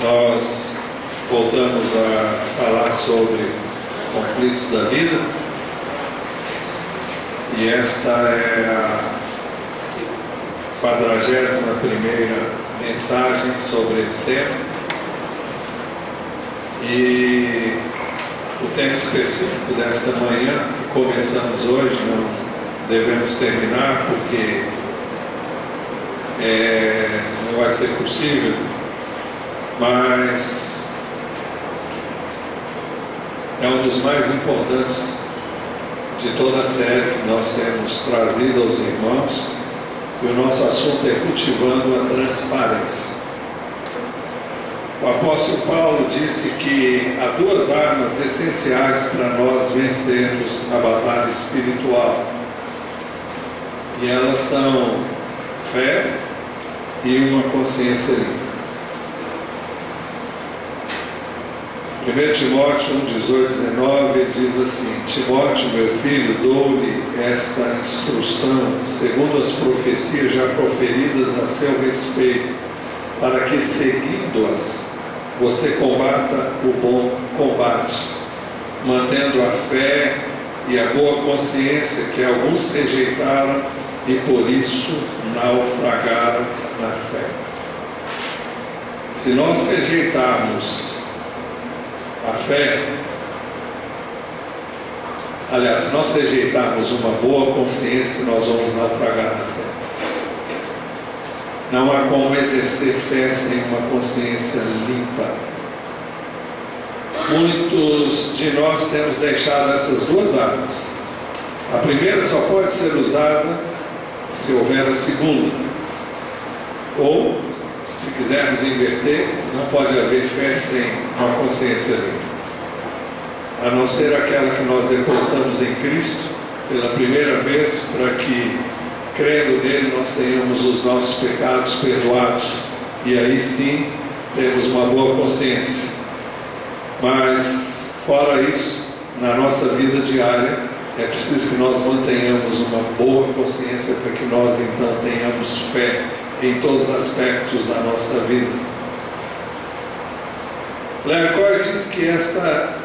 Nós voltamos a falar sobre conflitos da vida e esta é a 41ª mensagem sobre esse tema. E o tema específico desta manhã, que começamos hoje, não devemos terminar porque não vai ser possível, mas é um dos mais importantes de toda a série que nós temos trazido aos irmãos, e o nosso assunto é cultivando a transparência. O apóstolo Paulo disse que há duas armas essenciais para nós vencermos a batalha espiritual, e elas são fé e uma consciência limpa. 1 Timóteo 1:18-19 diz assim: Timóteo, meu filho, dou-lhe esta instrução, segundo as profecias já proferidas a seu respeito, para que, seguindo-as, você combata o bom combate, mantendo a fé e a boa consciência que alguns rejeitaram e por isso naufragaram na fé. Se nós rejeitarmos a fé, aliás, se nós rejeitarmos uma boa consciência, nós vamos naufragar na fé. Não há como exercer fé sem uma consciência limpa. Muitos de nós temos deixado essas duas armas. A primeira só pode ser usada se houver a segunda. Ou, se quisermos inverter, não pode haver fé sem uma consciência limpa. A não ser aquela que nós depositamos em Cristo pela primeira vez, para que, crendo nele, nós tenhamos os nossos pecados perdoados. E aí sim, temos uma boa consciência. Mas, fora isso, na nossa vida diária, é preciso que nós mantenhamos uma boa consciência para que nós, então, tenhamos fé em todos os aspectos da nossa vida. Lercoy diz que esta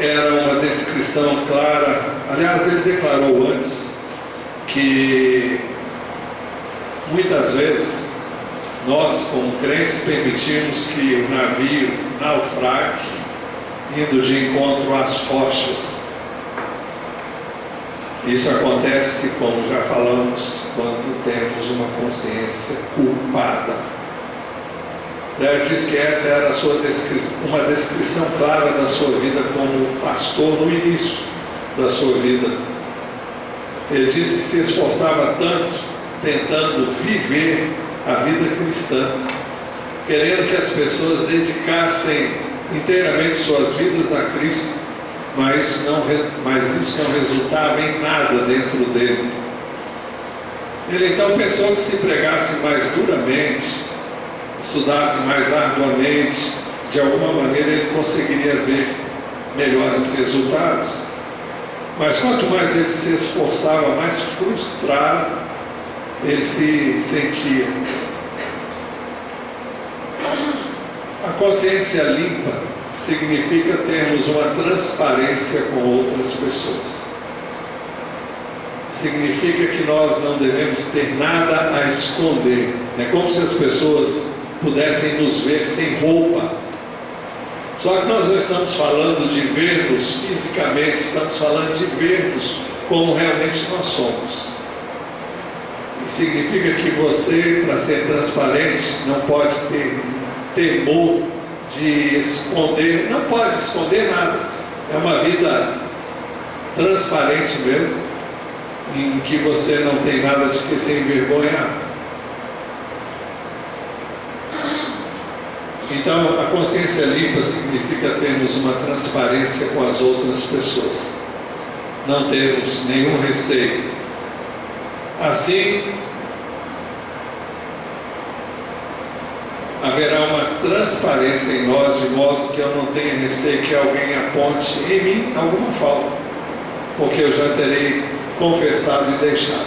era uma descrição clara. Aliás, ele declarou antes que muitas vezes nós, como crentes, permitimos que o navio naufrague indo de encontro às rochas. Isso acontece, como já falamos, quando temos uma consciência culpada. Ele diz que essa era uma descrição clara da sua vida como pastor no início da sua vida. Ele disse que se esforçava tanto tentando viver a vida cristã, querendo que as pessoas dedicassem inteiramente suas vidas a Cristo, mas isso não resultava em nada dentro dele. Ele então pensou que se pregasse mais duramente, estudasse mais arduamente, de alguma maneira ele conseguiria ver melhores resultados. Mas quanto mais ele se esforçava, mais frustrado ele se sentia. A consciência limpa significa termos uma transparência com outras pessoas. Significa que nós não devemos ter nada a esconder. É como se as pessoas pudessem nos ver sem roupa. Só que nós não estamos falando de ver-nos fisicamente, estamos falando de ver-nos como realmente nós somos. E significa que você, para ser transparente, não pode ter temor de esconder, não pode esconder nada. É uma vida transparente mesmo, em que você não tem nada de que se envergonhar. Então, a consciência limpa significa termos uma transparência com as outras pessoas, não termos nenhum receio. Assim, haverá uma transparência em nós, de modo que eu não tenha receio que alguém aponte em mim alguma falta, porque eu já terei confessado e deixado.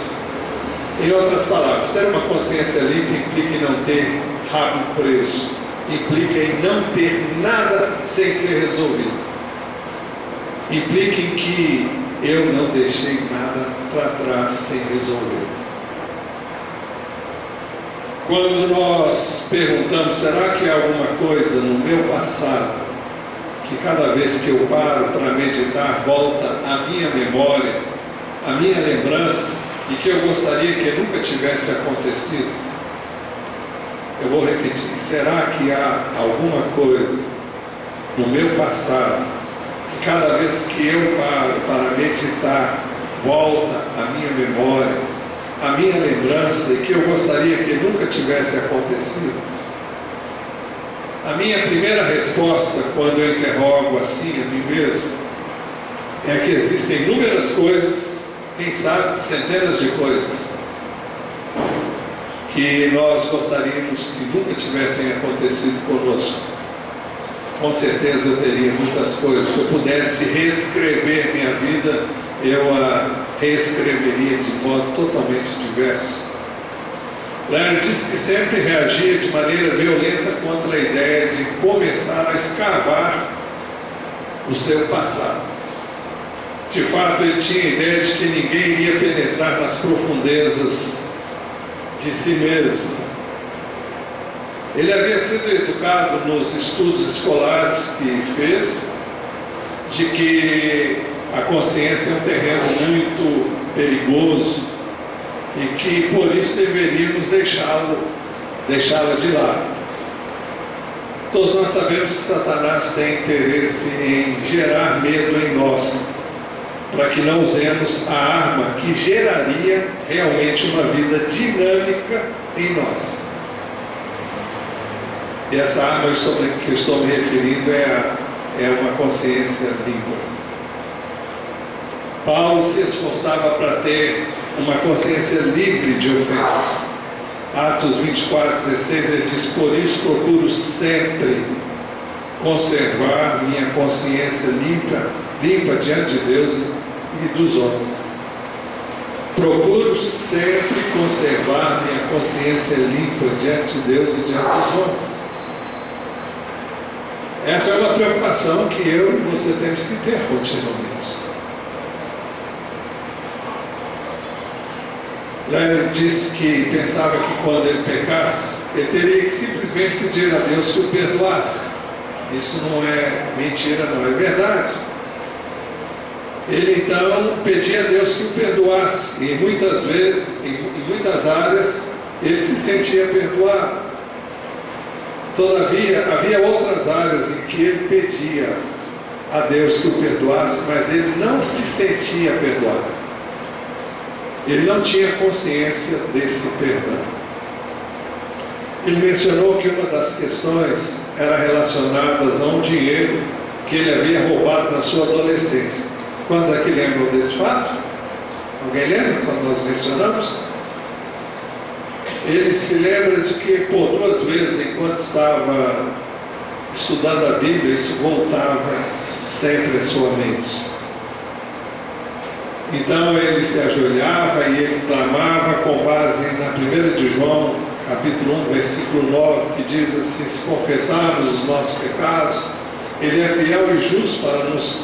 Em outras palavras, ter uma consciência limpa implica em não ter rabo preso. implica em não ter nada sem ser resolvido. Implica em que eu não deixei nada para trás sem resolver. Quando nós perguntamos, será que há alguma coisa no meu passado que cada vez que eu paro para meditar, volta à minha memória, à minha lembrança, e que eu gostaria que nunca tivesse acontecido? Eu vou repetir, será que há alguma coisa no meu passado que cada vez que eu paro para meditar, volta à minha memória, à minha lembrança, e que eu gostaria que nunca tivesse acontecido? A minha primeira resposta, quando eu interrogo assim a mim mesmo, é que existem inúmeras coisas, quem sabe centenas de coisas, que nós gostaríamos que nunca tivessem acontecido conosco. Com certeza eu teria muitas coisas. Se eu pudesse reescrever minha vida, eu a reescreveria de modo totalmente diverso. Larry disse que sempre reagia de maneira violenta contra a ideia de começar a escavar o seu passado. De fato, ele tinha a ideia de que ninguém iria penetrar nas profundezas de si mesmo. Ele havia sido educado nos estudos escolares que fez, de que a consciência é um terreno muito perigoso, e que por isso deveríamos deixá-la de lado. Todos nós sabemos que Satanás tem interesse em gerar medo em nós, para que não usemos a arma que geraria realmente uma vida dinâmica em nós. E essa arma que eu estou me referindo é uma consciência limpa. Paulo se esforçava para ter uma consciência livre de ofensas. Atos 24:16, ele diz: por isso procuro sempre conservar minha consciência limpa diante de Deus e dos homens. Procuro sempre conservar minha consciência limpa diante de Deus e diante dos homens. Essa é uma preocupação que eu e você temos que ter continuamente. Ele disse que pensava que quando ele pecasse, ele teria que simplesmente pedir a Deus que o perdoasse. Isso não é mentira, não, é verdade. Ele então pedia a Deus que o perdoasse, e muitas vezes, em muitas áreas, ele se sentia perdoado. Todavia, havia outras áreas em que ele pedia a Deus que o perdoasse, mas ele não se sentia perdoado. Ele não tinha consciência desse perdão. Ele mencionou que uma das questões era relacionada a um dinheiro que ele havia roubado na sua adolescência. Quantos aqui lembram desse fato? Alguém lembra quando nós mencionamos? Ele se lembra de que por 2 vezes, enquanto estava estudando a Bíblia, isso voltava sempre à sua mente. Então ele se ajoelhava e ele clamava com base na 1 de João, capítulo 1, versículo 9, que diz assim: se confessarmos os nossos pecados, ele é fiel e justo para nos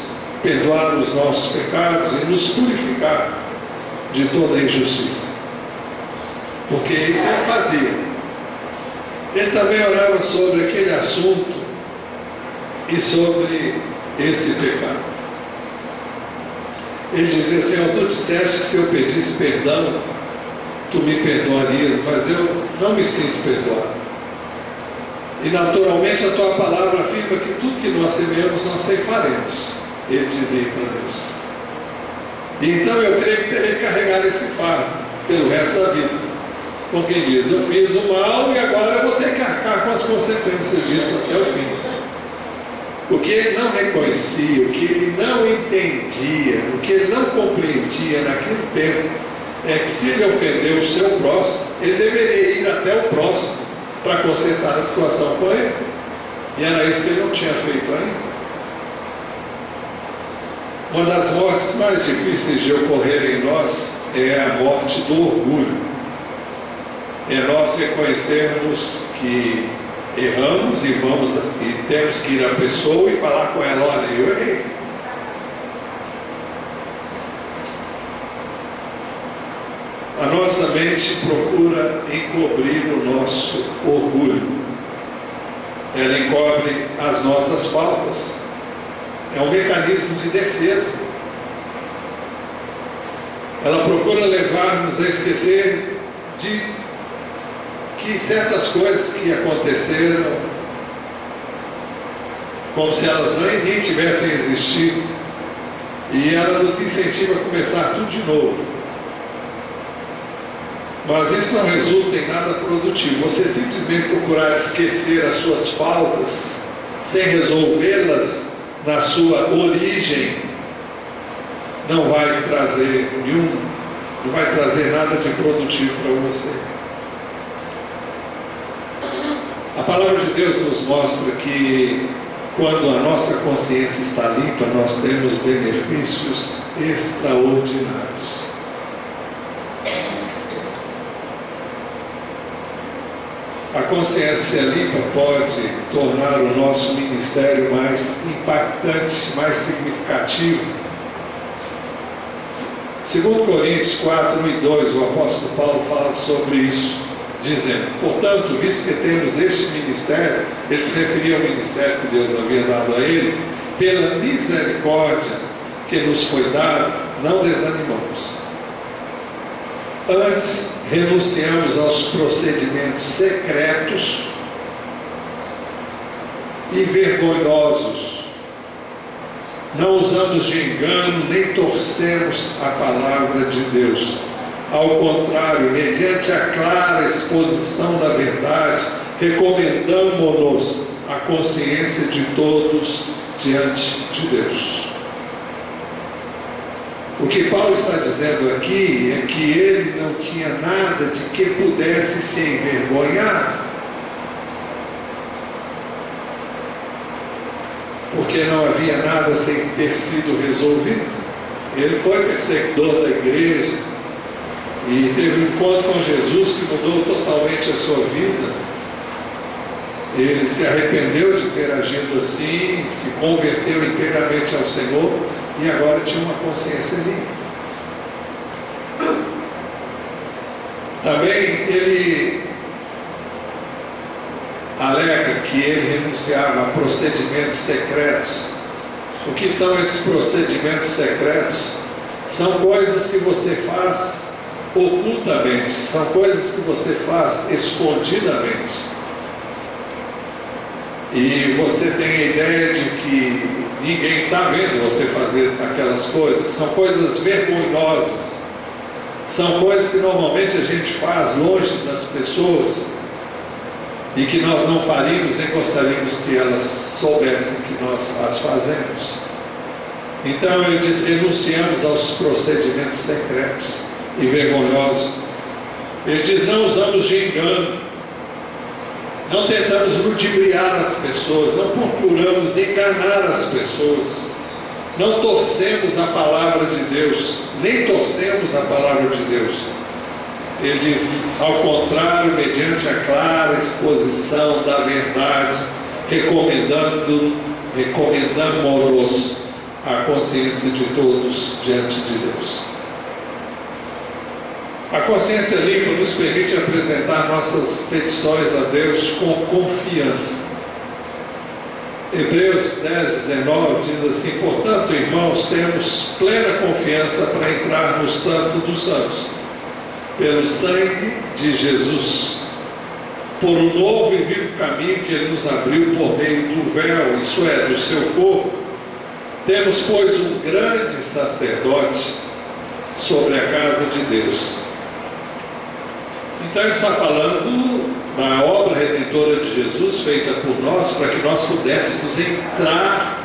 perdoar os nossos pecados e nos purificar de toda injustiça. Porque isso ele fazia. Ele também orava sobre aquele assunto e sobre esse pecado. Ele dizia: Senhor, tu disseste que se eu pedisse perdão, tu me perdoarias, mas eu não me sinto perdoado. E naturalmente a tua palavra afirma que tudo que nós semeamos, nós ceifaremos. Ele dizia para Deus. E então eu creio que terei que carregar esse fardo pelo resto da vida. Com quem diz: eu fiz o mal e agora eu vou ter que arcar com as consequências disso até o fim. O que ele não reconhecia, o que ele não entendia, o que ele não compreendia naquele tempo, é que se ele ofendeu o seu próximo, ele deveria ir até o próximo para consertar a situação com ele. E era isso que ele não tinha feito ainda. Uma das mortes mais difíceis de ocorrer em nós é a morte do orgulho. É nós reconhecermos que erramos e temos que ir à pessoa e falar com ela: olha, eu errei. A nossa mente procura encobrir o nosso orgulho. Ela encobre as nossas faltas. É um mecanismo de defesa. Ela procura levar-nos a esquecer de que certas coisas que aconteceram, como se elas nem tivessem existido, e ela nos incentiva a começar tudo de novo. Mas isso não resulta em nada produtivo. Você simplesmente procurar esquecer as suas faltas sem resolvê-las na sua origem não vai trazer não vai trazer nada de produtivo para você. A palavra de Deus nos mostra que quando a nossa consciência está limpa, nós temos benefícios extraordinários. A consciência limpa pode tornar o nosso ministério mais impactante, mais significativo. Segundo Coríntios 4:1-2, o apóstolo Paulo fala sobre isso, dizendo: portanto, visto que temos este ministério, ele se referia ao ministério que Deus havia dado a ele, pela misericórdia que nos foi dada, não desanimamos. Antes, renunciamos aos procedimentos secretos e vergonhosos. Não usamos de engano, nem torcemos a palavra de Deus. Ao contrário, mediante a clara exposição da verdade, recomendamos-nos a consciência de todos diante de Deus. O que Paulo está dizendo aqui é que ele não tinha nada de que pudesse se envergonhar, porque não havia nada sem ter sido resolvido. Ele foi perseguidor da igreja e teve um encontro com Jesus que mudou totalmente a sua vida. Ele se arrependeu de ter agido assim, se converteu inteiramente ao Senhor e agora tinha uma consciência limpa. Também ele alega que ele renunciava a procedimentos secretos. O que são esses procedimentos secretos? São coisas que você faz ocultamente, são coisas que você faz escondidamente. E você tem a ideia de que ninguém está vendo você fazer aquelas coisas. São coisas vergonhosas. São coisas que normalmente a gente faz longe das pessoas e que nós não faríamos nem gostaríamos que elas soubessem que nós as fazemos. Então ele diz: renunciamos aos procedimentos secretos e vergonhosos. Ele diz: não usamos de engano, não tentamos ludibriar as pessoas, não procuramos enganar as pessoas, não torcemos a palavra de Deus, nem torcemos a palavra de Deus. Ele diz: ao contrário, mediante a clara exposição da verdade, recomendamos a consciência de todos diante de Deus. A consciência limpa nos permite apresentar nossas petições a Deus com confiança. Hebreus 10:19 diz assim: portanto, irmãos, temos plena confiança para entrar no Santo dos Santos, pelo sangue de Jesus, por um novo e vivo caminho que Ele nos abriu por meio do véu, isso é, do seu corpo. Temos, pois, um grande sacerdote sobre a casa de Deus. Então ele está falando da obra redentora de Jesus feita por nós, para que nós pudéssemos entrar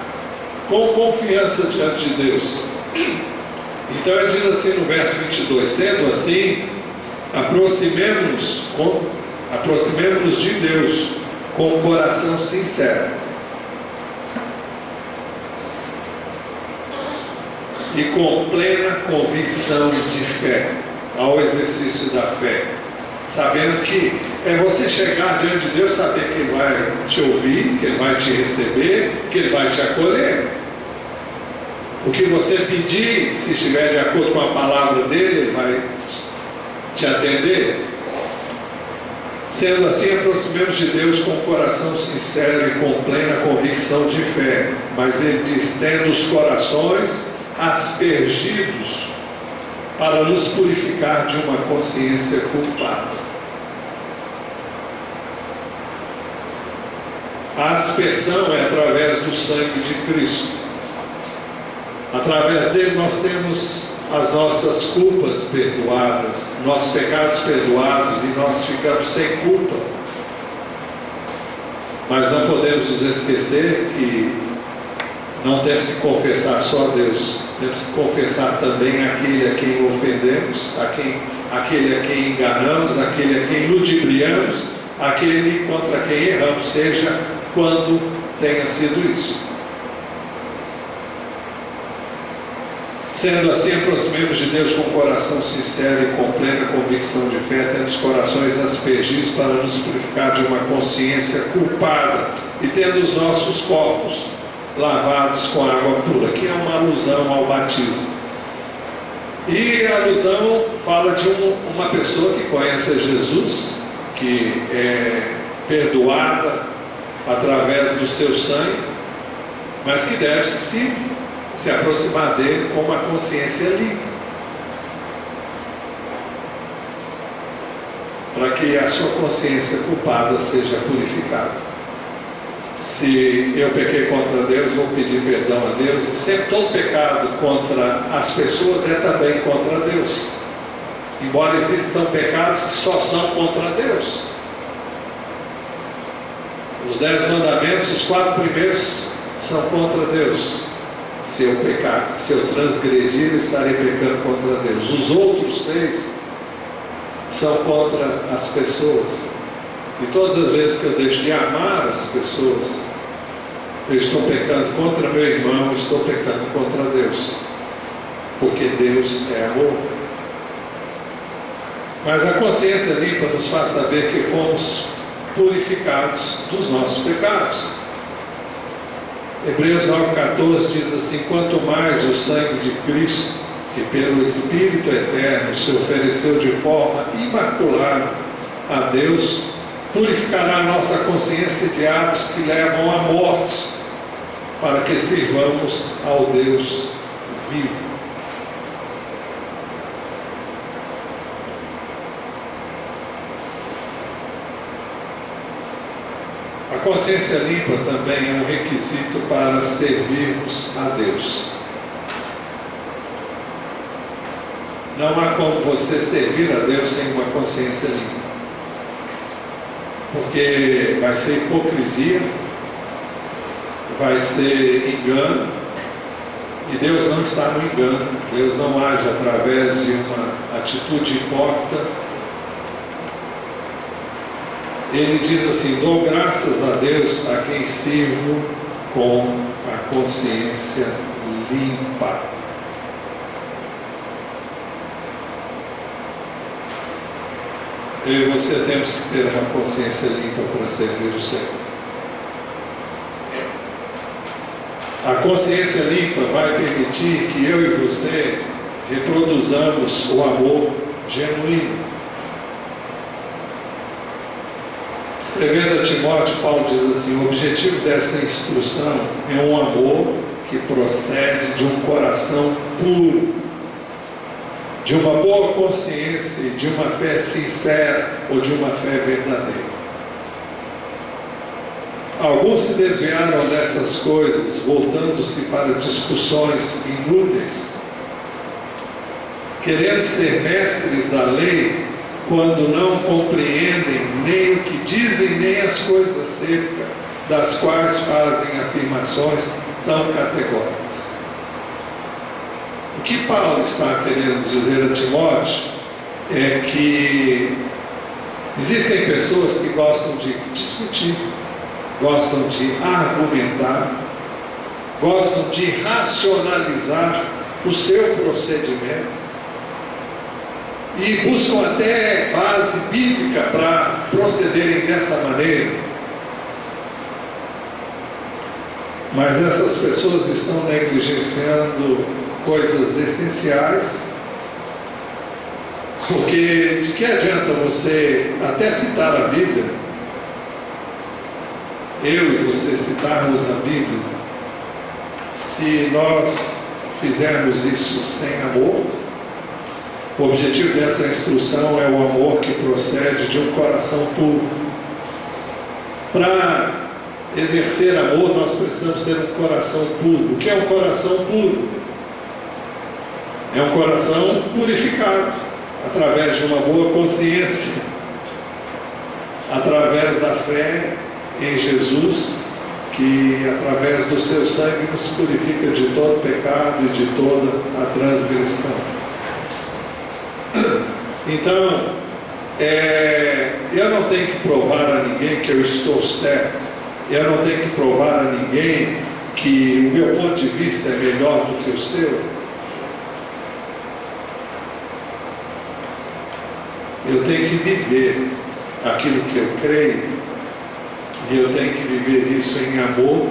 com confiança diante de Deus. Então ele diz assim no verso 22: sendo assim, aproximemo-nos de Deus com o coração sincero e com plena convicção de fé, ao exercício da fé, sabendo que é você chegar diante de Deus, saber que Ele vai te ouvir, que Ele vai te receber, que Ele vai te acolher. O que você pedir, se estiver de acordo com a palavra dele, Ele vai te atender. Sendo assim, aproximemos de Deus com um coração sincero e com plena convicção de fé. Mas Ele diz: tendo os corações aspergidos para nos purificar de uma consciência culpada. A aspersão é através do sangue de Cristo. Através dele nós temos as nossas culpas perdoadas, nossos pecados perdoados, e nós ficamos sem culpa. Mas não podemos nos esquecer que não temos que confessar só a Deus, temos que confessar também aquele a quem ofendemos, aquele a quem enganamos, aquele a quem ludibriamos, aquele contra quem erramos, seja quando tenha sido isso. Sendo assim, aproximemos de Deus com um coração sincero e com plena convicção de fé, tendo os corações aspergidos para nos purificar de uma consciência culpada e tendo os nossos corpos lavados com água pura, que é uma alusão ao batismo. E a alusão fala de uma pessoa que conhece a Jesus, que é perdoada através do seu sangue, mas que deve se aproximar dele com uma consciência limpa, para que a sua consciência culpada seja purificada. Se eu pequei contra Deus, vou pedir perdão a Deus, e sempre todo pecado contra as pessoas é também contra Deus, embora existam pecados que só são contra Deus. Os 10 mandamentos, os 4 primeiros são contra Deus. Se eu pecar, se eu transgredir, eu estarei pecando contra Deus. Os outros 6 são contra as pessoas. E todas as vezes que eu deixo de amar as pessoas, eu estou pecando contra meu irmão, eu estou pecando contra Deus. Porque Deus é amor. Mas a consciência limpa nos faz saber que fomos purificados dos nossos pecados. Hebreus 9,14 diz assim: quanto mais o sangue de Cristo, que pelo Espírito Eterno se ofereceu de forma imaculada a Deus, purificará a nossa consciência de atos que levam à morte, para que sirvamos ao Deus vivo. A consciência limpa também é um requisito para servirmos a Deus. Não há como você servir a Deus sem uma consciência limpa, porque vai ser hipocrisia, vai ser engano, e Deus não está no engano. Deus não age através de uma atitude hipócrita. Ele diz assim: dou graças a Deus a quem sirvo com a consciência limpa. Eu e você temos que ter uma consciência limpa para servir o Senhor. A consciência limpa vai permitir que eu e você reproduzamos o amor genuíno. Escrevendo a Timóteo, Paulo diz assim: o objetivo dessa instrução é um amor que procede de um coração puro, de uma boa consciência, de uma fé sincera ou de uma fé verdadeira. Alguns se desviaram dessas coisas, voltando-se para discussões inúteis, querendo ser mestres da lei, quando não compreendem nem o que dizem, nem as coisas acerca das quais fazem afirmações tão categóricas. O que Paulo está querendo dizer a Timóteo é que existem pessoas que gostam de discutir, gostam de argumentar, gostam de racionalizar o seu procedimento, e buscam até base bíblica procederem dessa maneira, mas essas pessoas estão negligenciando coisas essenciais, porque de que adianta você até citar a Bíblia, eu e você citarmos a Bíblia, se nós fizermos isso sem amor? O objetivo dessa instrução é o amor que procede de um coração puro. Para exercer amor, nós precisamos ter um coração puro. O que é um coração puro? É um coração purificado, através de uma boa consciência, através da fé em Jesus, que através do seu sangue nos purifica de todo pecado e de toda a transgressão. Então, eu não tenho que provar a ninguém que eu estou certo, eu não tenho que provar a ninguém que o meu ponto de vista é melhor do que o seu. Eu tenho que viver aquilo que eu creio, e eu tenho que viver isso em amor,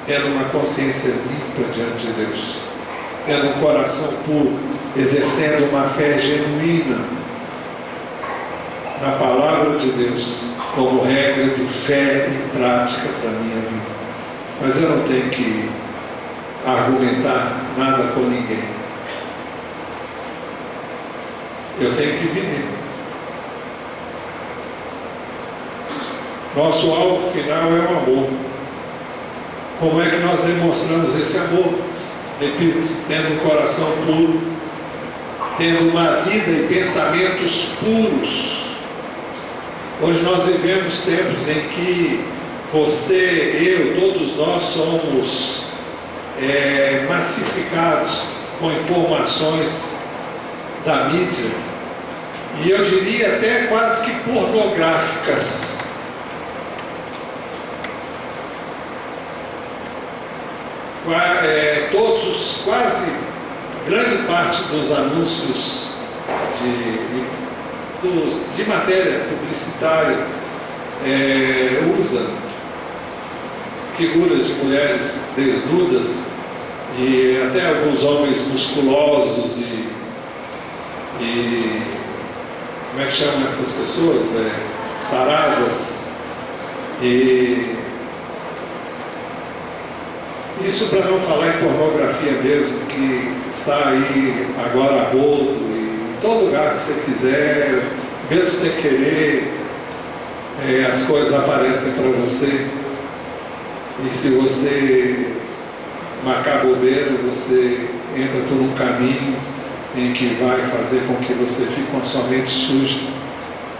tendo uma consciência limpa diante de Deus, tendo um coração puro, exercendo uma fé genuína na palavra de Deus, como regra de fé e prática para a minha vida. Mas eu não tenho que argumentar nada com ninguém. Eu tenho que viver. Nosso alvo final é o amor. Como é que nós demonstramos esse amor? Repito, tendo um coração puro, tendo uma vida e pensamentos puros. Hoje nós vivemos tempos em que você, eu, todos nós somos massificados com informações da mídia, e eu diria até quase que pornográficas. Quase grande parte dos anúncios de matéria publicitária usa figuras de mulheres desnudas e até alguns homens musculosos e como é que chamam essas pessoas? Saradas. E isso para não falar em pornografia mesmo, que está aí agora a rodo, e em todo lugar que você quiser, mesmo sem querer, as coisas aparecem para você. E se você marcar bobeira, você entra por um caminho em que vai fazer com que você fique com a sua mente suja,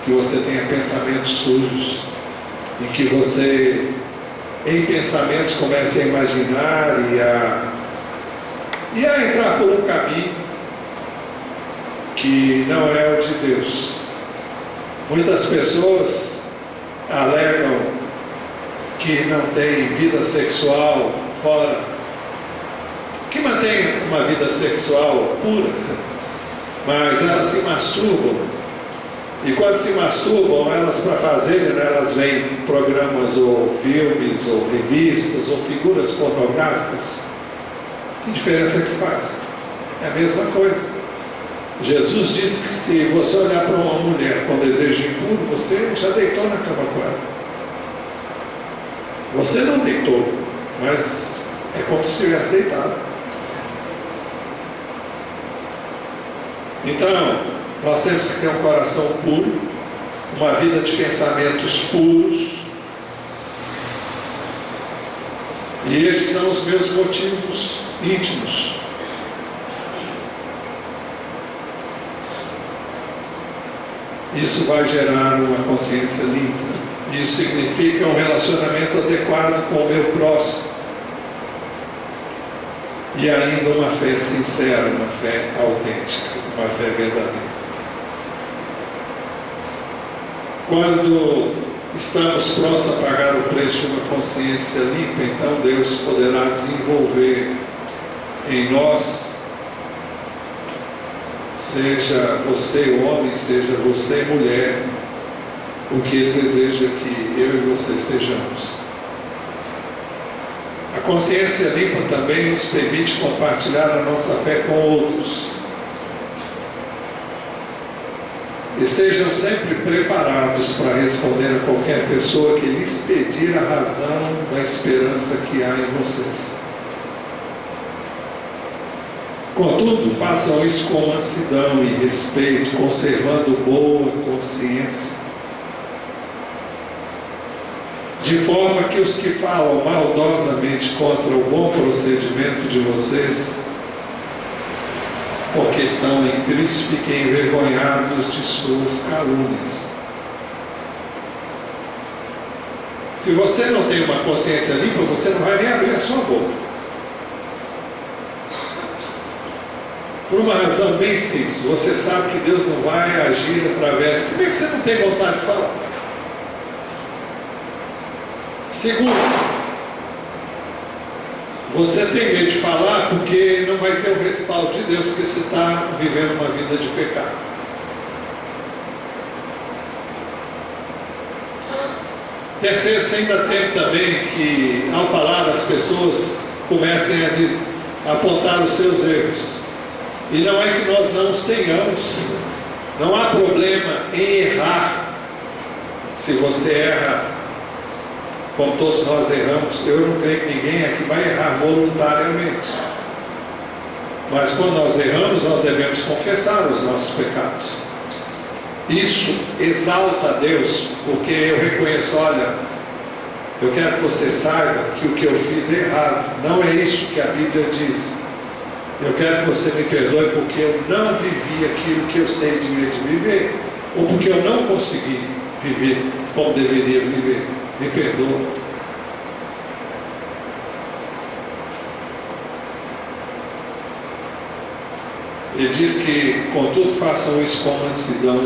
que você tenha pensamentos sujos, em que você, em pensamentos, comece a imaginar e a entrar por um caminho que não é o de Deus. Muitas pessoas alegam que não tem vida sexual fora, que mantém uma vida sexual pura, mas elas se masturbam. E quando se masturbam, elas para fazerem, elas veem programas ou filmes ou revistas ou figuras pornográficas. Que diferença que faz? É a mesma coisa. Jesus disse que se você olhar para uma mulher com desejo impuro, você já deitou na cama com ela. Você não deitou, mas é como se estivesse deitado. Então, nós temos que ter um coração puro, uma vida de pensamentos puros. E esses são os meus motivos íntimos. Isso vai gerar uma consciência limpa. Isso significa um relacionamento adequado com o meu próximo. E ainda uma fé sincera, uma fé autêntica, uma fé verdadeira. Quando estamos prontos a pagar o preço de uma consciência limpa, então Deus poderá desenvolver em nós, seja você homem, seja você mulher, o que Ele deseja que eu e você sejamos. A consciência limpa também nos permite compartilhar a nossa fé com outros. Estejam sempre preparados para responder a qualquer pessoa que lhes pedir a razão da esperança que há em vocês. Contudo, façam isso com mansidão e respeito, conservando boa consciência, de forma que os que falam maldosamente contra o bom procedimento de vocês, porque estão em Cristo, fiquem envergonhados de suas calúnias. Se você não tem uma consciência limpa, você não vai nem abrir a sua boca. Por uma razão bem simples, você sabe que Deus não vai agir através de... Primeiro que você não tem vontade de falar. Segundo, você tem medo de falar porque não vai ter o respaldo de Deus, porque você está vivendo uma vida de pecado. Terceiro, você ainda tem também que, ao falar, as pessoas comecem a apontar os seus erros. E não é que nós não os tenhamos. Não há problema em errar. Se você erra, como todos nós erramos, eu não creio que ninguém aqui vai errar voluntariamente. Mas quando nós erramos, nós devemos confessar os nossos pecados. Isso exalta a Deus, porque eu reconheço, olha, eu quero que você saiba que o que eu fiz é errado. Não é isso que a Bíblia diz. Eu quero que você me perdoe porque eu não vivi aquilo que eu sei de viver, ou porque eu não consegui viver como deveria viver. Me perdoa. Ele diz que, contudo, façam isso com mansidão.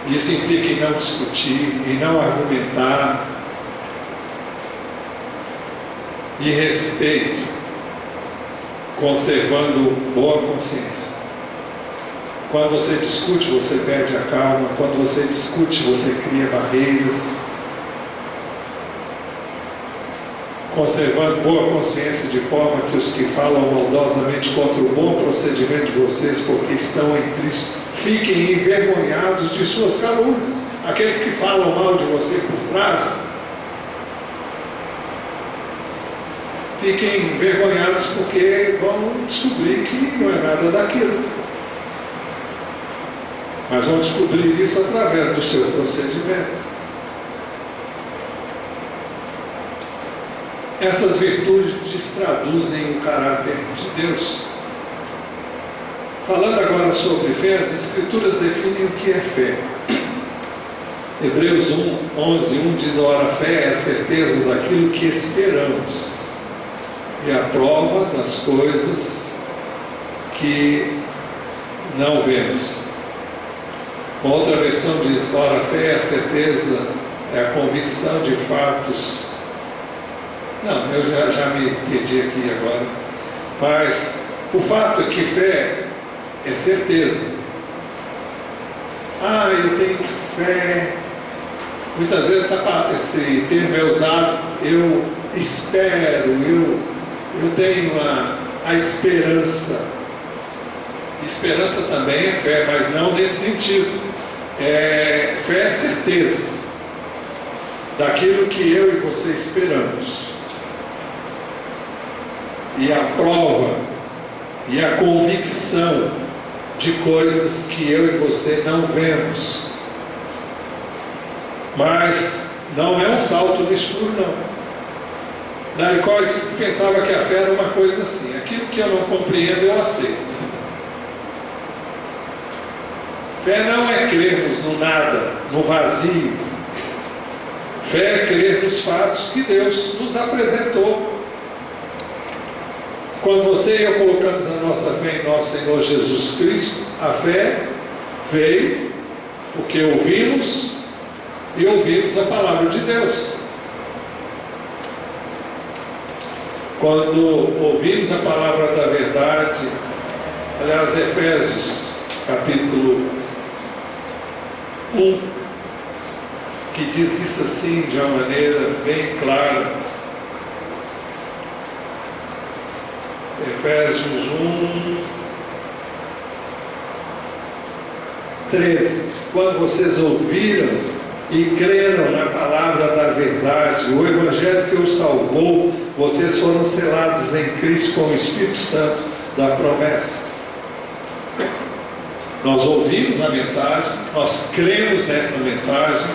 Isso implica em não discutir, em não argumentar, e respeito, conservando boa consciência. Quando você discute, você perde a calma. Quando você discute, você cria barreiras. Conservando boa consciência, de forma que os que falam maldosamente contra o bom procedimento de vocês, porque estão em Cristo, fiquem envergonhados de suas calúnias. Aqueles que falam mal de você por trás, fiquem envergonhados porque vão descobrir que não é nada daquilo. Mas vão descobrir isso através do seu procedimento. Essas virtudes traduzem o caráter de Deus. Falando agora sobre fé, as Escrituras definem o que é fé. Hebreus 11:1 diz: ora, a fé é a certeza daquilo que esperamos e a prova das coisas que não vemos. Uma outra versão diz: ora, a fé é a certeza, é a convicção de fatos. Não, eu já me perdi aqui agora. Mas o fato é que fé é certeza. Ah, eu tenho fé. Muitas vezes esse termo é usado, eu espero, eu tenho a esperança. Esperança também é fé, mas não nesse sentido. Fé é certeza daquilo que eu e você esperamos. E a prova e a convicção de coisas que eu e você não vemos. Mas não é um salto no escuro, não. Naricó disse que pensava que a fé era uma coisa assim: aquilo que eu não compreendo eu aceito. Fé não é crermos no nada, no vazio. Fé é crer nos fatos que Deus nos apresentou. Quando você e eu colocamos a nossa fé em nosso Senhor Jesus Cristo, a fé veio porque ouvimos e ouvimos a palavra de Deus. Quando ouvimos a palavra da verdade, aliás, Efésios capítulo 1, que diz isso assim de uma maneira bem clara. Efésios 1:13. Quando vocês ouviram e creram na palavra da verdade, o Evangelho que os salvou, vocês foram selados em Cristo com o Espírito Santo da promessa. Nós ouvimos a mensagem, nós cremos nessa mensagem,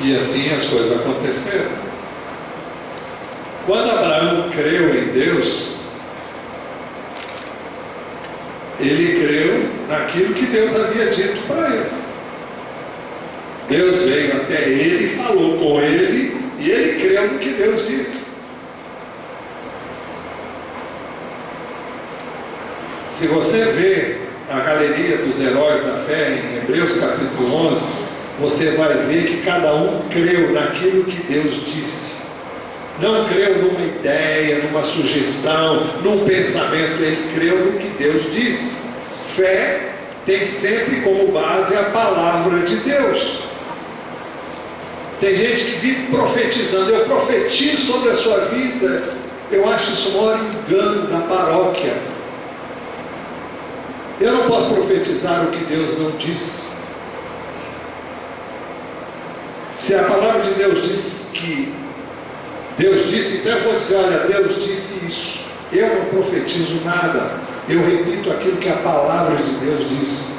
e assim as coisas aconteceram. Quando Abraão creu em Deus, ele creu naquilo que Deus havia dito para ele. Deus veio até ele, falou com ele, e ele creu no que Deus disse. Se você vê a galeria dos heróis da fé em Hebreus capítulo 11, você vai ver que cada um creu naquilo que Deus disse. Não creu numa ideia, numa sugestão, num pensamento, ele creu no que Deus disse. Fé tem sempre como base a palavra de Deus. Tem gente que vive profetizando, eu profetizo sobre a sua vida. Eu acho isso o maior engano da paróquia. Eu não posso profetizar o que Deus não disse. Se a palavra de Deus diz que Deus disse, então eu vou dizer, olha, Deus disse isso. Eu não profetizo nada. Eu repito aquilo que a palavra de Deus disse.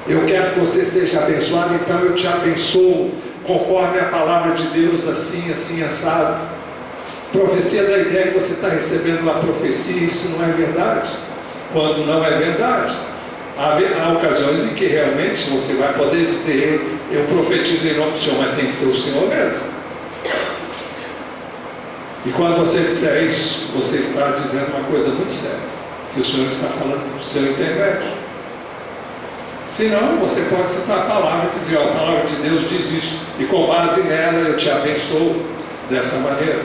Eu quero que você seja abençoado, então eu te abençoo conforme a palavra de Deus, assim, assim, assado. Profecia da ideia que você está recebendo uma profecia, isso não é verdade. Quando não é verdade, há ocasiões em que realmente você vai poder dizer, eu profetizo em nome do Senhor, mas tem que ser o Senhor mesmo. E quando você disser isso, você está dizendo uma coisa muito séria, que o Senhor está falando do seu intermédio. Senão, você pode citar a palavra e dizer, ó, a palavra de Deus diz isso, e com base nela eu te abençoo dessa maneira.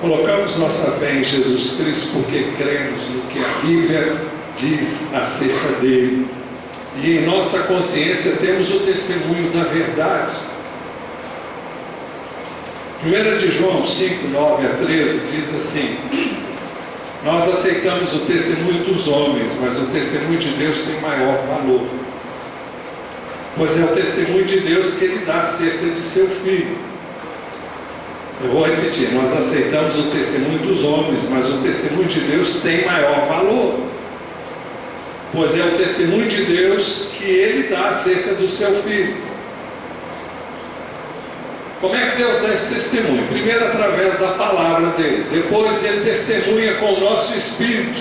Colocamos nossa fé em Jesus Cristo porque cremos no que a Bíblia diz acerca dele. E em nossa consciência temos o testemunho da verdade. 1 de João 5, 9 a 13 diz assim: nós aceitamos o testemunho dos homens, mas o testemunho de Deus tem maior valor. Pois é o testemunho de Deus que ele dá acerca de seu Filho. Eu vou repetir, nós aceitamos o testemunho dos homens, mas o testemunho de Deus tem maior valor. Pois é o testemunho de Deus que ele dá acerca do seu Filho. Como é que Deus dá esse testemunho? Primeiro através da palavra dele, depois ele testemunha com o nosso espírito,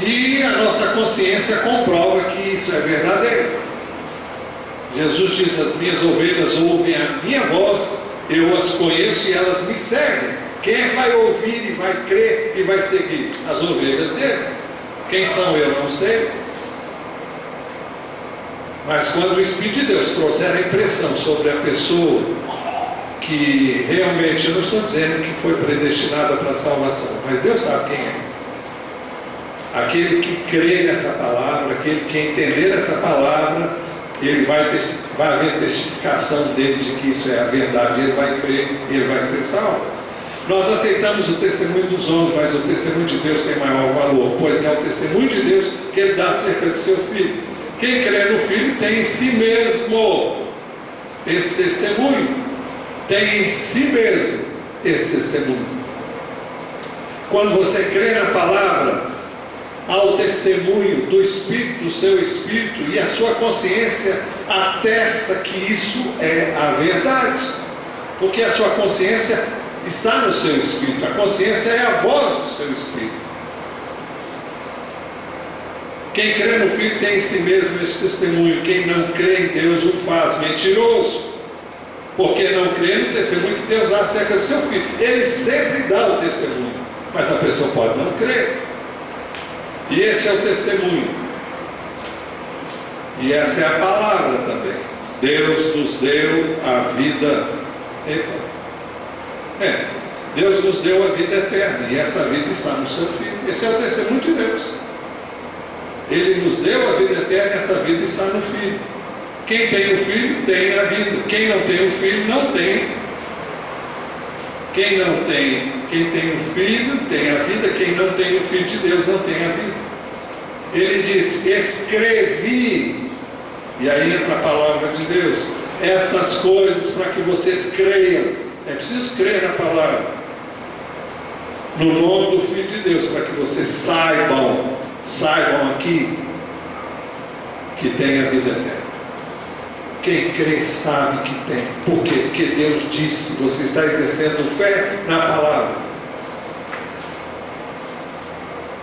e a nossa consciência comprova que isso é verdadeiro. Jesus diz, as minhas ovelhas ouvem a minha voz, eu as conheço e elas me seguem. Quem é que vai ouvir e vai crer e vai seguir? As ovelhas dele. Quem são eu não sei. Mas quando o Espírito de Deus trouxer a impressão sobre a pessoa que realmente, eu não estou dizendo que foi predestinada para a salvação, mas Deus sabe quem é. Aquele que crê nessa palavra, aquele que entender essa palavra, ele vai haver testificação dele de que isso é a verdade, ele vai crer e ele vai ser salvo. Nós aceitamos o testemunho dos homens, mas o testemunho de Deus tem maior valor, pois é o testemunho de Deus que ele dá acerca de seu Filho. Quem crê no Filho tem em si mesmo esse testemunho, tem em si mesmo esse testemunho. Quando você crê na palavra, há o testemunho do Espírito, do seu Espírito, e a sua consciência atesta que isso é a verdade, porque a sua consciência está no seu Espírito, a consciência é a voz do seu Espírito. Quem crê no Filho tem em si mesmo esse testemunho, quem não crê em Deus o faz mentiroso, porque não crê no testemunho que Deus dá acerca do seu Filho. Ele sempre dá o testemunho, mas a pessoa pode não crer. E esse é o testemunho. E essa é a palavra também. Deus nos deu a vida. Deus nos deu a vida eterna, e esta vida está no seu Filho. Esse é o testemunho de Deus. Ele nos deu a vida eterna, e essa vida está no Filho. Quem tem o Filho tem a vida. Quem não tem o Filho não tem. Quem tem o Filho tem a vida. Quem não tem o Filho de Deus não tem a vida. Ele diz: escrevi, e aí entra a palavra de Deus, estas coisas para que vocês creiam. É preciso crer na palavra, no nome do Filho de Deus, para que vocês saibam aqui que tem a vida eterna. Quem crê sabe que tem. Por quê? Porque Deus disse. Você está exercendo fé na palavra.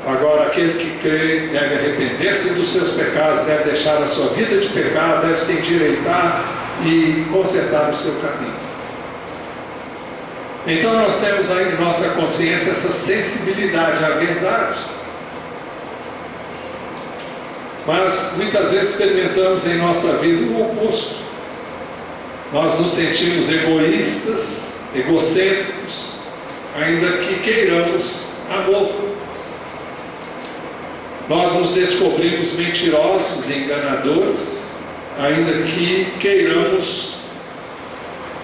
Agora, aquele que crê deve arrepender-se dos seus pecados, deve deixar a sua vida de pecado, deve se endireitar e consertar o seu caminho. Então nós temos aí em nossa consciência essa sensibilidade à verdade. Mas muitas vezes experimentamos em nossa vida o oposto. Nós nos sentimos egoístas, egocêntricos, ainda que queiramos amor. Nós nos descobrimos mentirosos e enganadores, ainda que queiramos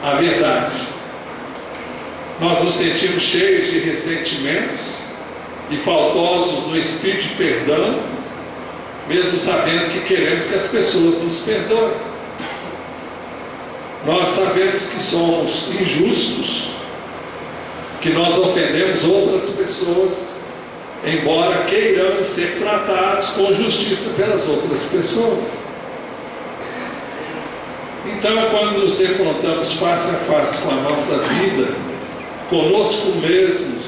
a verdade. Nós nos sentimos cheios de ressentimentos e faltosos no espírito de perdão, mesmo sabendo que queremos que as pessoas nos perdoem. Nós sabemos que somos injustos, que nós ofendemos outras pessoas, embora queiramos ser tratados com justiça pelas outras pessoas. Então, quando nos defrontamos face a face com a nossa vida, conosco mesmos,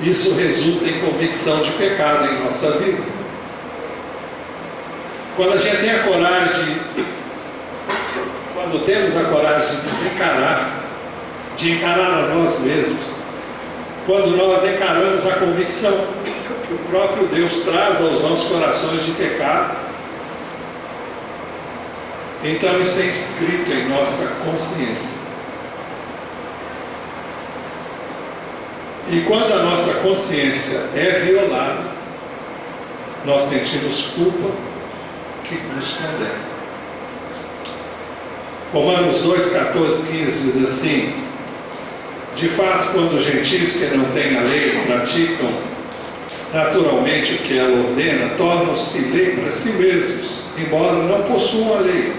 isso resulta em convicção de pecado em nossa vida. Quando a gente tem a coragem, quando temos a coragem de encarar a nós mesmos, quando nós encaramos a convicção que o próprio Deus traz aos nossos corações de pecado, então isso é escrito em nossa consciência. E quando a nossa consciência é violada, nós sentimos culpa que nos condena. Romanos 2, 14, 15 diz assim: de fato, quando os gentios que não têm a lei praticam naturalmente o que ela ordena, tornam-se lei para si mesmos, embora não possuam a lei,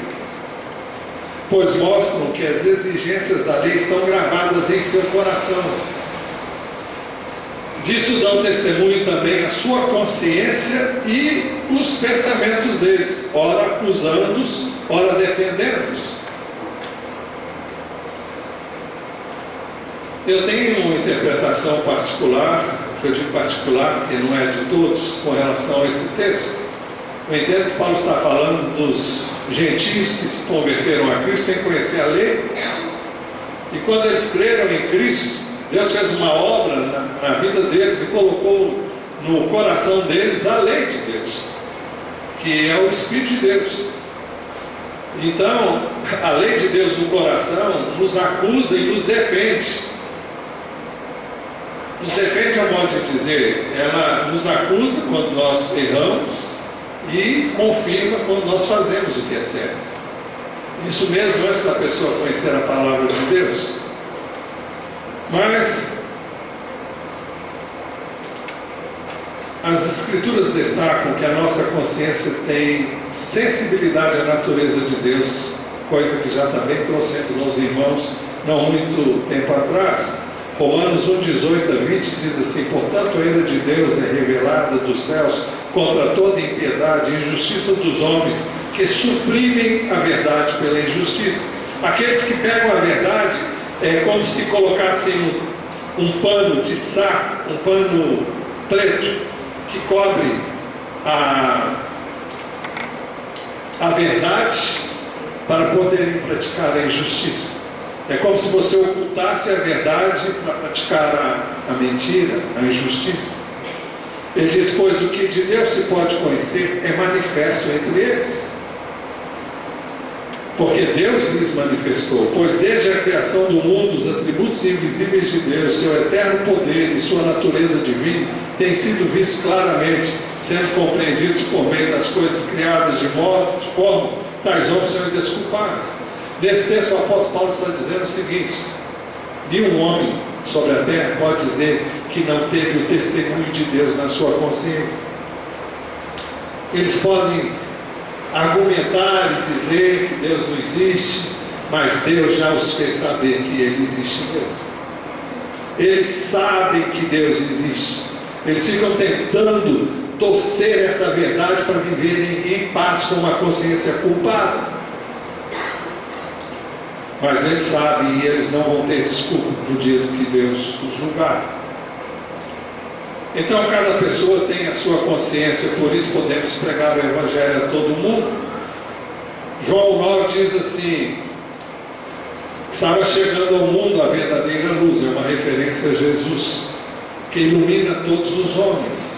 pois mostram que as exigências da lei estão gravadas em seu coração. Disso dão testemunho também a sua consciência e os pensamentos deles, ora acusando-os, ora defendendo-os. Eu tenho uma interpretação particular, eu digo particular porque não é de todos, com relação a esse texto. Eu entendo que Paulo está falando dos gentios que se converteram a Cristo sem conhecer a lei, e quando eles creram em Cristo, Deus fez uma obra na vida deles e colocou no coração deles a lei de Deus, que é o Espírito de Deus. Então, a lei de Deus no coração nos acusa e nos defende. Nos defende, ao modo de dizer, ela nos acusa quando nós erramos e confirma quando nós fazemos o que é certo. Isso mesmo antes da pessoa conhecer a palavra de Deus. Mas as Escrituras destacam que a nossa consciência tem sensibilidade à natureza de Deus, coisa que já também trouxemos aos irmãos não muito tempo atrás. Romanos 1, 18 a 20 diz assim: portanto a ira de Deus é revelada dos céus contra toda impiedade e injustiça dos homens que suprimem a verdade pela injustiça. Aqueles que pegam a verdade é como se colocassem um pano de saco, um pano preto, que cobre a verdade para poderem praticar a injustiça. É como se você ocultasse a verdade para praticar a mentira, a injustiça. Ele diz: pois o que de Deus se pode conhecer é manifesto entre eles. porque Deus lhes manifestou, pois desde a criação do mundo, os atributos invisíveis de Deus, seu eterno poder e sua natureza divina, têm sido vistos claramente, sendo compreendidos por meio das coisas criadas de forma tais homens são indesculpáveis. Nesse texto o apóstolo Paulo está dizendo o seguinte: nenhum homem sobre a terra pode dizer que não teve o testemunho de Deus na sua consciência. Eles podem argumentar e dizer que Deus não existe, mas Deus já os fez saber que Ele existe mesmo. Eles sabem que Deus existe. Eles ficam tentando torcer essa verdade para viverem em paz com uma consciência culpada. Mas eles sabem e eles não vão ter desculpa no dia que Deus os julgar. Então cada pessoa tem a sua consciência, por isso podemos pregar o Evangelho a todo mundo. João 9 diz assim: estava chegando ao mundo a verdadeira luz, é uma referência a Jesus, que ilumina todos os homens.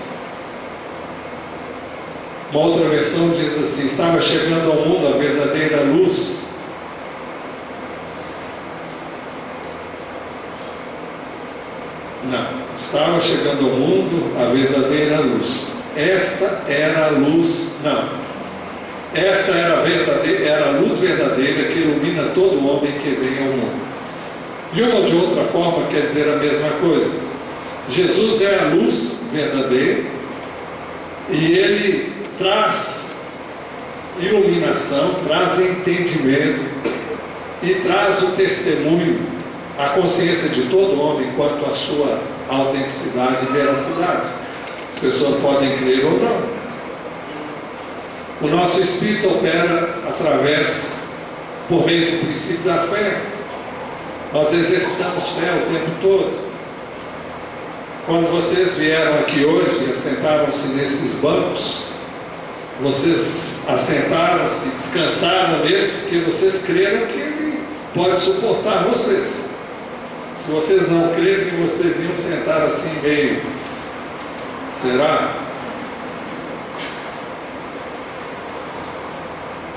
Uma outra versão diz assim: estava chegando ao mundo a verdadeira luz. Não, estava chegando ao mundo a verdadeira luz. Esta era a luz, não. Esta era a luz verdadeira que ilumina todo homem que vem ao mundo. De uma ou de outra forma quer dizer a mesma coisa. Jesus é a luz verdadeira e Ele traz iluminação, traz entendimento e traz o testemunho, a consciência de todo homem quanto à sua autenticidade e veracidade. As pessoas podem crer ou não. O nosso espírito opera por meio do princípio da fé. Nós exercitamos fé o tempo todo. Quando vocês vieram aqui hoje e assentaram-se nesses bancos, vocês assentaram-se, descansaram neles, porque vocês creram que Ele pode suportar vocês. Se vocês não crescem, vocês iam sentar assim meio. Será?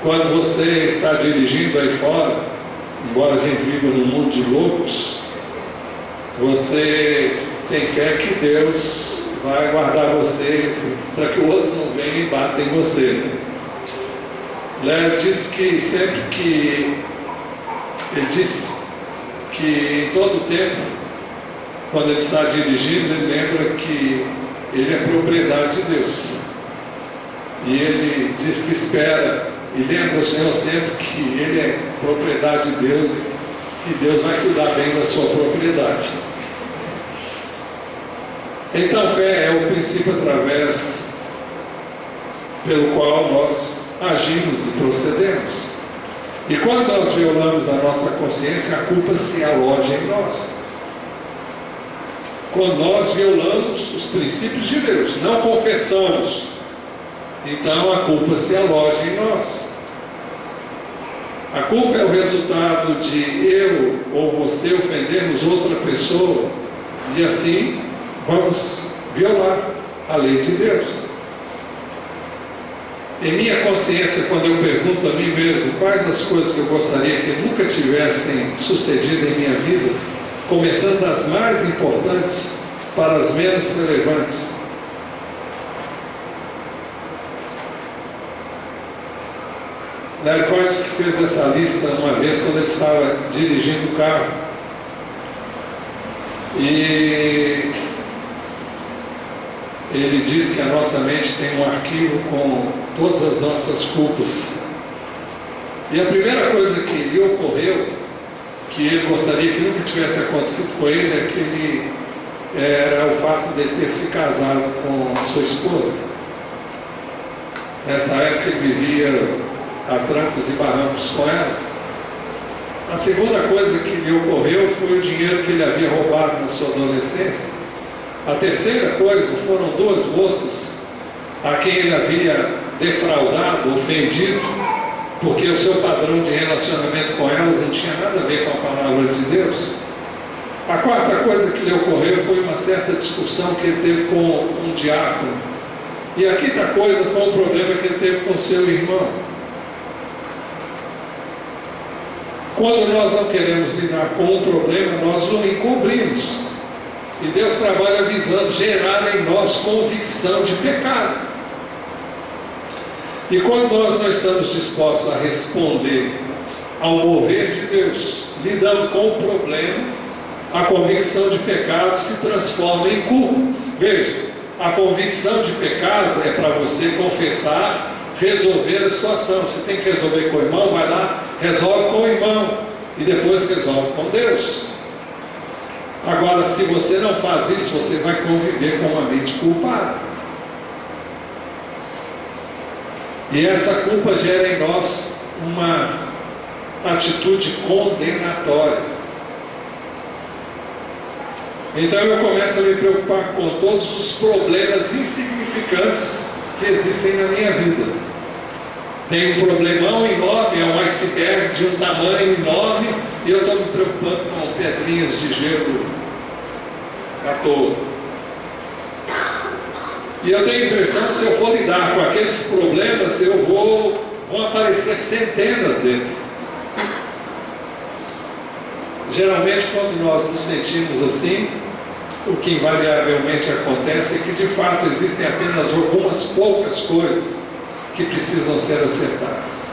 Quando você está dirigindo aí fora, embora a gente viva num mundo de loucos, você tem fé que Deus vai guardar você para que o outro não venha e bata em você. Léo disse que sempre que ele disse que em todo tempo, quando ele está dirigindo, ele lembra que ele é propriedade de Deus. E ele diz que espera e lembra o Senhor sempre que ele é propriedade de Deus e que Deus vai cuidar bem da sua propriedade. Então, fé é o princípio pelo qual nós agimos e procedemos. E quando nós violamos a nossa consciência, a culpa se aloja em nós. Quando nós violamos os princípios de Deus, não confessamos, então a culpa se aloja em nós. A culpa é o resultado de eu ou você ofendermos outra pessoa e assim vamos violar a lei de Deus. Em minha consciência, quando eu pergunto a mim mesmo quais as coisas que eu gostaria que nunca tivessem sucedido em minha vida, começando das mais importantes para as menos relevantes. Larry Cordes que fez essa lista uma vez quando ele estava dirigindo o carro. E ele diz que a nossa mente tem um arquivo com todas as nossas culpas. E a primeira coisa que lhe ocorreu, que ele gostaria que nunca tivesse acontecido com ele, é que ele era o fato de ele ter se casado com a sua esposa. Nessa época ele vivia a trancos e barrancos com ela. A segunda coisa que lhe ocorreu foi o dinheiro que ele havia roubado na sua adolescência. A terceira coisa foram duas moças a quem ele havia defraudado, ofendido, porque o seu padrão de relacionamento com elas não tinha nada a ver com a palavra de Deus. A quarta coisa que lhe ocorreu foi uma certa discussão que ele teve com um diácono. E a quinta coisa foi um problema que ele teve com seu irmão. Quando nós não queremos lidar com um problema, nós o encobrimos. E Deus trabalha visando gerar em nós convicção de pecado. E quando nós não estamos dispostos a responder ao mover de Deus, lidando com o problema, a convicção de pecado se transforma em culpa. Veja, a convicção de pecado é para você confessar, resolver a situação. Você tem que resolver com o irmão, vai lá, resolve com o irmão e depois resolve com Deus. Agora, se você não faz isso, você vai conviver com uma mente culpada. E essa culpa gera em nós uma atitude condenatória. Então eu começo a me preocupar com todos os problemas insignificantes que existem na minha vida. Tem um problemão enorme, é um iceberg de um tamanho enorme, e eu estou me preocupando com pedrinhas de gelo à toa. E eu tenho a impressão que se eu for lidar com aqueles problemas, vão aparecer centenas deles. Geralmente, quando nós nos sentimos assim, o que invariavelmente acontece é que de fato existem apenas algumas poucas coisas que precisam ser acertadas.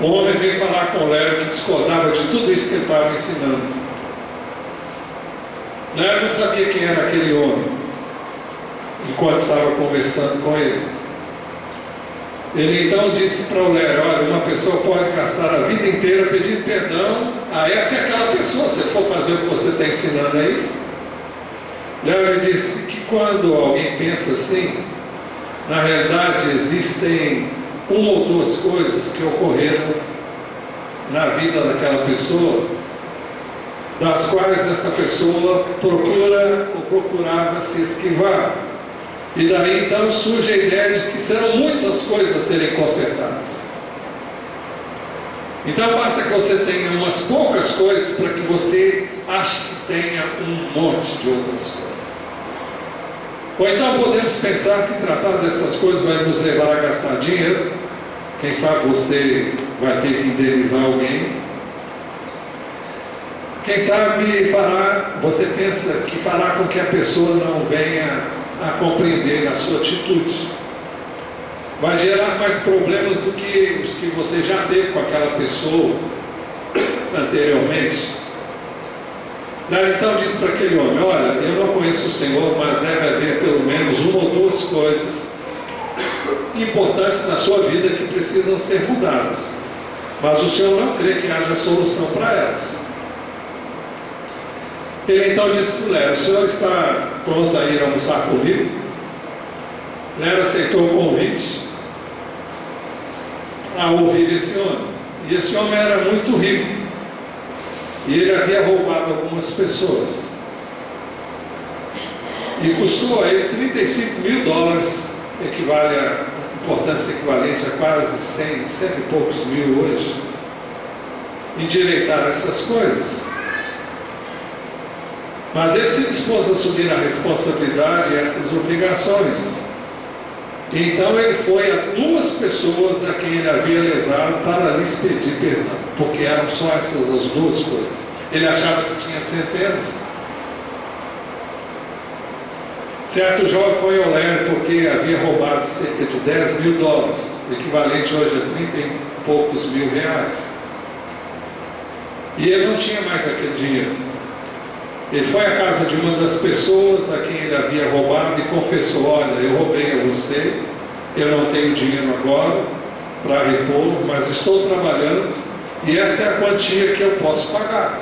O homem veio falar com o Léo, que discordava de tudo isso que ele estava ensinando. Léo não sabia quem era aquele homem enquanto estava conversando com ele. Ele então disse para o Léo: olha, uma pessoa pode gastar a vida inteira pedindo perdão a essa e aquela pessoa, se for fazer o que você está ensinando aí. Léo disse que quando alguém pensa assim, na realidade existem uma ou duas coisas que ocorreram na vida daquela pessoa, das quais esta pessoa procura ou procurava se esquivar. E daí então surge a ideia de que serão muitas coisas a serem consertadas. Então basta que você tenha umas poucas coisas para que você ache que tenha um monte de outras coisas. Ou então podemos pensar que tratar dessas coisas vai nos levar a gastar dinheiro. Quem sabe você vai ter que indenizar alguém. Quem sabe você pensa que fará com que a pessoa não venha a compreender a sua atitude. Vai gerar mais problemas do que os que você já teve com aquela pessoa anteriormente. Então disse para aquele homem: olha, eu não conheço o Senhor, mas deve haver pelo menos uma ou duas coisas importantes na sua vida que precisam ser mudadas, mas o Senhor não crê que haja solução para elas. Ele então disse para o Léo: o senhor está pronto a ir almoçar comigo? Léo aceitou o convite a ouvir esse homem. E esse homem era muito rico, e ele havia roubado algumas pessoas, e custou a ele $35 mil, equivale a importância equivalente a quase 100 e poucos mil hoje, endireitar essas coisas. Mas ele se dispôs a assumir a responsabilidade e essas obrigações. Então ele foi a duas pessoas a quem ele havia lesado para lhes pedir perdão, porque eram só essas as duas coisas. Ele achava que tinha centenas. Certo jovem foi ao Léo porque havia roubado cerca de $10 mil, equivalente hoje a 30 e poucos mil reais. E ele não tinha mais aquele dinheiro. Ele foi à casa de uma das pessoas a quem ele havia roubado e confessou: olha, eu roubei a você, eu não tenho dinheiro agora para repor, mas estou trabalhando e esta é a quantia que eu posso pagar.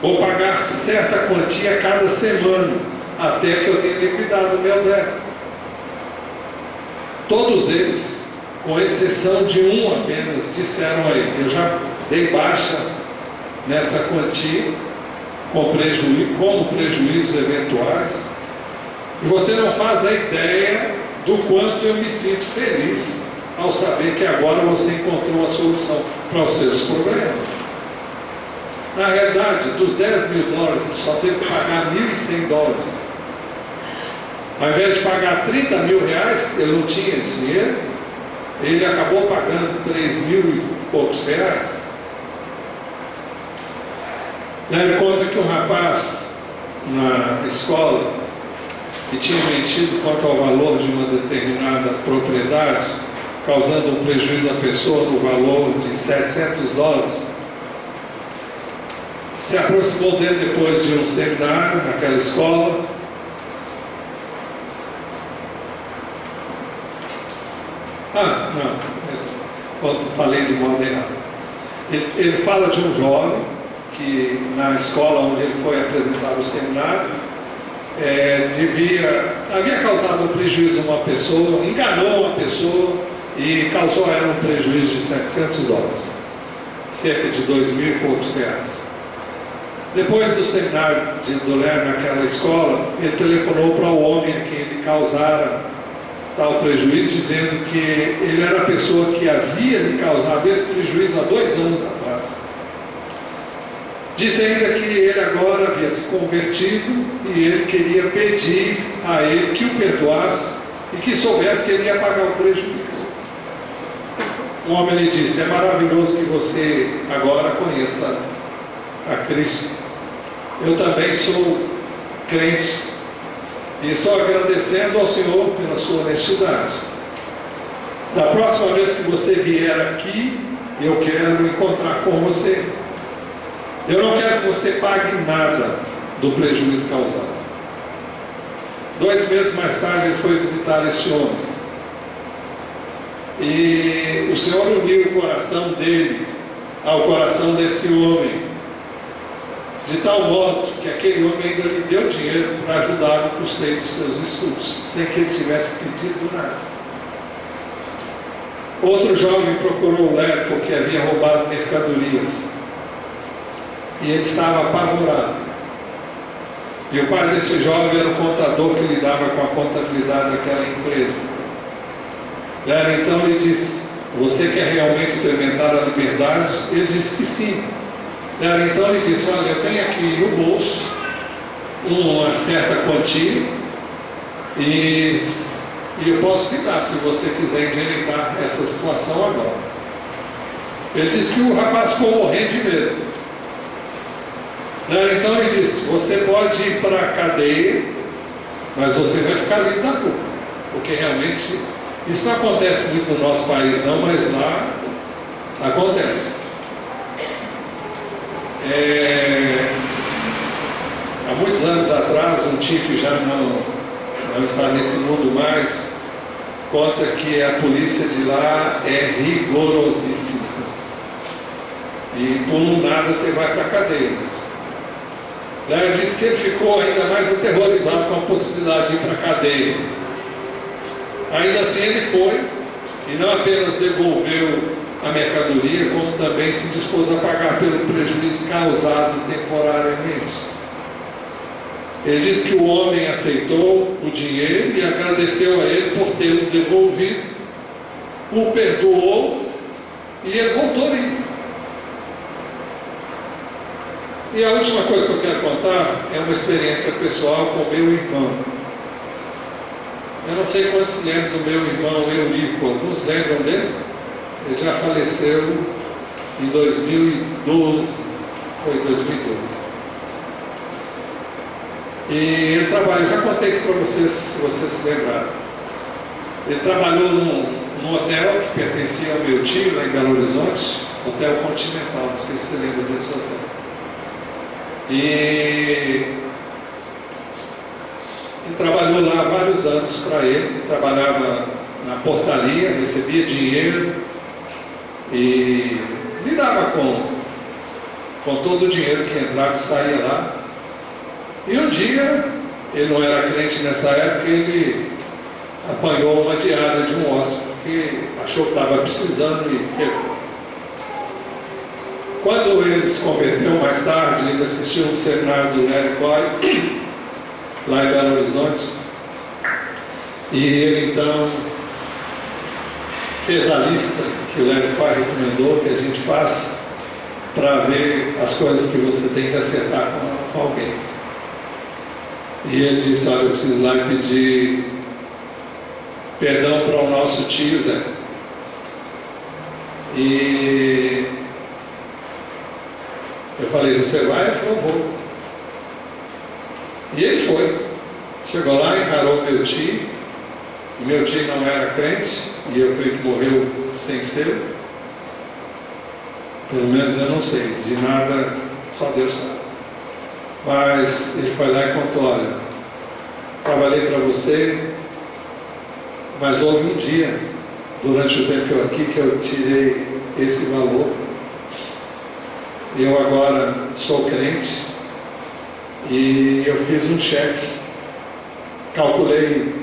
Vou pagar certa quantia a cada semana, até que eu tenha liquidado o meu débito. Todos eles, com exceção de um apenas, disseram a ele: eu já dei baixa nessa quantia, como prejuízos eventuais, e você não faz a ideia do quanto eu me sinto feliz ao saber que agora você encontrou uma solução para os seus problemas. Na realidade, dos $10 mil, ele só teve que pagar $1.100. Ao invés de pagar $30 mil, ele não tinha esse dinheiro, ele acabou pagando $3.000 poucos reais. Ele conta que um rapaz na escola que tinha mentido quanto ao valor de uma determinada propriedade, causando um prejuízo à pessoa no valor de $700, se aproximou dele depois de um seminário naquela escola. Falei de modo errado. Ele fala de um jovem que na escola onde ele foi apresentado o seminário, havia causado um prejuízo a uma pessoa, enganou uma pessoa e causou a ela um prejuízo de $700, cerca de 2.000 e poucos reais. Depois do seminário do Ler naquela escola, ele telefonou para o homem a quem ele causara tal prejuízo, dizendo que ele era a pessoa que havia lhe causado esse prejuízo há 2 anos atrás. Disse ainda que ele agora havia se convertido e ele queria pedir a ele que o perdoasse e que soubesse que ele ia pagar o prejuízo. O homem lhe disse: é maravilhoso que você agora conheça a Cristo. Eu também sou crente e estou agradecendo ao Senhor pela sua honestidade. Da próxima vez que você vier aqui, eu quero encontrar com você. Eu não quero que você pague nada do prejuízo causado. 2 meses mais tarde ele foi visitar este homem. E o Senhor uniu o coração dele ao coração desse homem, de tal modo que aquele homem ainda lhe deu dinheiro para ajudar no custeio dos seus estudos, sem que ele tivesse pedido nada. Outro jovem procurou o Ler porque havia roubado mercadorias. E ele estava apavorado. E o pai desse jovem era o contador que lidava com a contabilidade daquela empresa. Ler então lhe disse: você quer realmente experimentar a liberdade? Ele disse que sim. Ler então lhe disse: olha, eu tenho aqui no bolso uma certa quantia e eu posso lhe dar se você quiser endireitar essa situação agora. Ele disse que o rapaz ficou morrendo de medo. Então ele disse: você pode ir para a cadeia, mas você vai ficar livre da culpa, porque realmente isso não acontece muito no nosso país não, mas lá acontece. Há muitos anos atrás, um tio que já não está nesse mundo mais, conta que a polícia de lá é rigorosíssima e por um nada você vai para a cadeia mesmo. Ele disse que ele ficou ainda mais aterrorizado com a possibilidade de ir para a cadeia. Ainda assim ele foi, e não apenas devolveu a mercadoria, como também se dispôs a pagar pelo prejuízo causado temporariamente. Ele disse que o homem aceitou o dinheiro e agradeceu a ele por tê-lo devolvido, o perdoou e ele voltou livre. E a última coisa que eu quero contar é uma experiência pessoal com meu irmão. Eu não sei quantos se lembram do meu irmão Eurico. Alguns lembram dele? Ele já faleceu em 2012. Foi 2012. E ele trabalhou, já contei isso para vocês, se vocês se lembrarem. Ele trabalhou num hotel que pertencia ao meu tio, lá em Belo Horizonte, Hotel Continental. Não sei se você lembra desse hotel. E ele trabalhou lá há vários anos para ele, trabalhava na portaria, recebia dinheiro e lidava com todo o dinheiro que entrava e saía lá. E um dia, ele não era crente nessa época, ele apanhou uma diária de um hóspede que achou que estava precisando e pegou. Quando ele se converteu mais tarde, ele assistiu um seminário do Larry Coy, lá em Belo Horizonte, e ele então fez a lista que o Larry Coy recomendou que a gente faça para ver as coisas que você tem que acertar com alguém. E ele disse: olha, eu preciso ir lá e pedir perdão para o nosso tio Zé. E E eu falei, você vai? Ele falou, vou. E ele foi. Chegou lá, encarou meu tio. O meu tio não era crente, e eu creio que morreu sem ser. Pelo menos eu não sei, de nada, só Deus sabe. Mas ele foi lá e contou, olha, trabalhei para você, mas houve um dia, durante o tempo que eu aqui, que eu tirei esse valor. Eu agora sou crente e eu fiz um cheque, calculei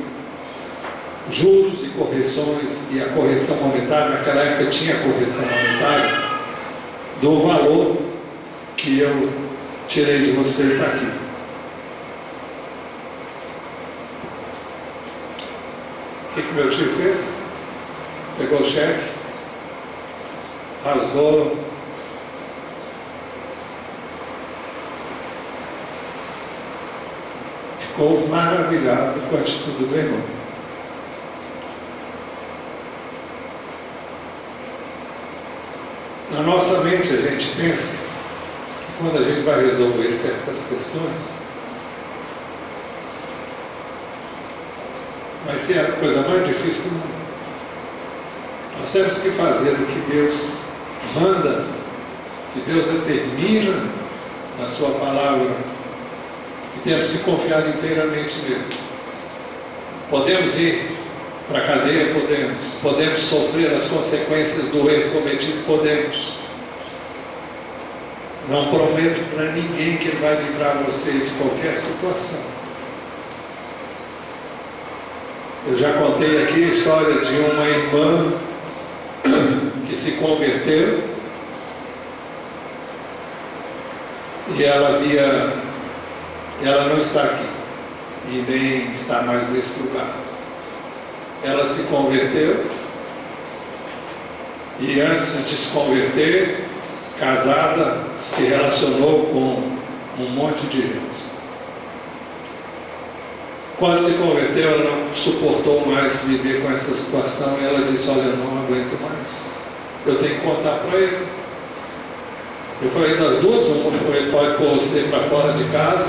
juros e correções, e a correção monetária, naquela época tinha correção monetária, do valor que eu tirei de você e está aqui. O que meu tio fez? Pegou o cheque, rasgou, ficou maravilhado com a atitude do irmão. Na nossa mente a gente pensa que quando a gente vai resolver certas questões, vai ser a coisa mais difícil do mundo. Nós temos que fazer o que Deus manda, que Deus determina na sua palavra, e temos que confiar inteiramente nele. Podemos ir para a cadeia? Podemos sofrer as consequências do erro cometido? Podemos. Não prometo para ninguém que ele vai livrar você de qualquer situação. Eu já contei aqui a história de uma irmã que se converteu e ela não está aqui e nem está mais nesse lugar. Ela se converteu e antes de se converter, casada, se relacionou com um monte de gente. Quando se converteu, ela não suportou mais viver com essa situação e ela disse, olha, eu não aguento mais, eu tenho que contar para ele. Eu falei das duas, uma, ele pode pôr você para fora de casa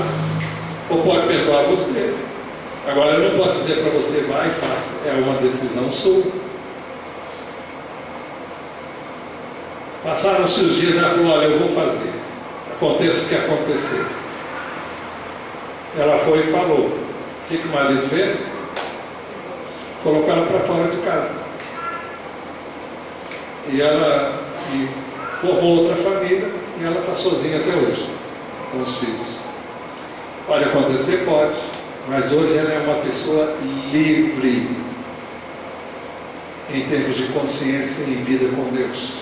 ou pode perdoar você. Agora ele não pode dizer para você, vai e faça, é uma decisão sua. Passaram-se os dias, ela falou, olha, eu vou fazer, aconteça o que acontecer. Ela foi e falou. O que o marido fez? Colocou ela para fora de casa. E ela formou outra família e ela está sozinha até hoje, com os filhos. Pode acontecer? Pode. Mas hoje ela é uma pessoa livre em termos de consciência e vida com Deus.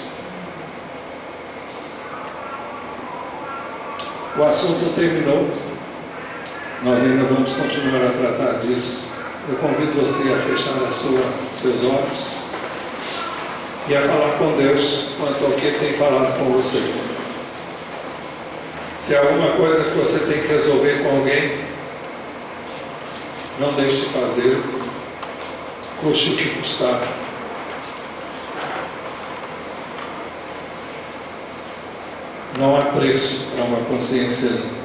O assunto terminou. Nós ainda vamos continuar a tratar disso. Eu convido você a fechar seus olhos e a falar com Deus quanto ao que Ele tem falado com você. Se há alguma coisa que você tem que resolver com alguém, não deixe de fazer, custe o que custar. Não há preço para uma consciência limpa.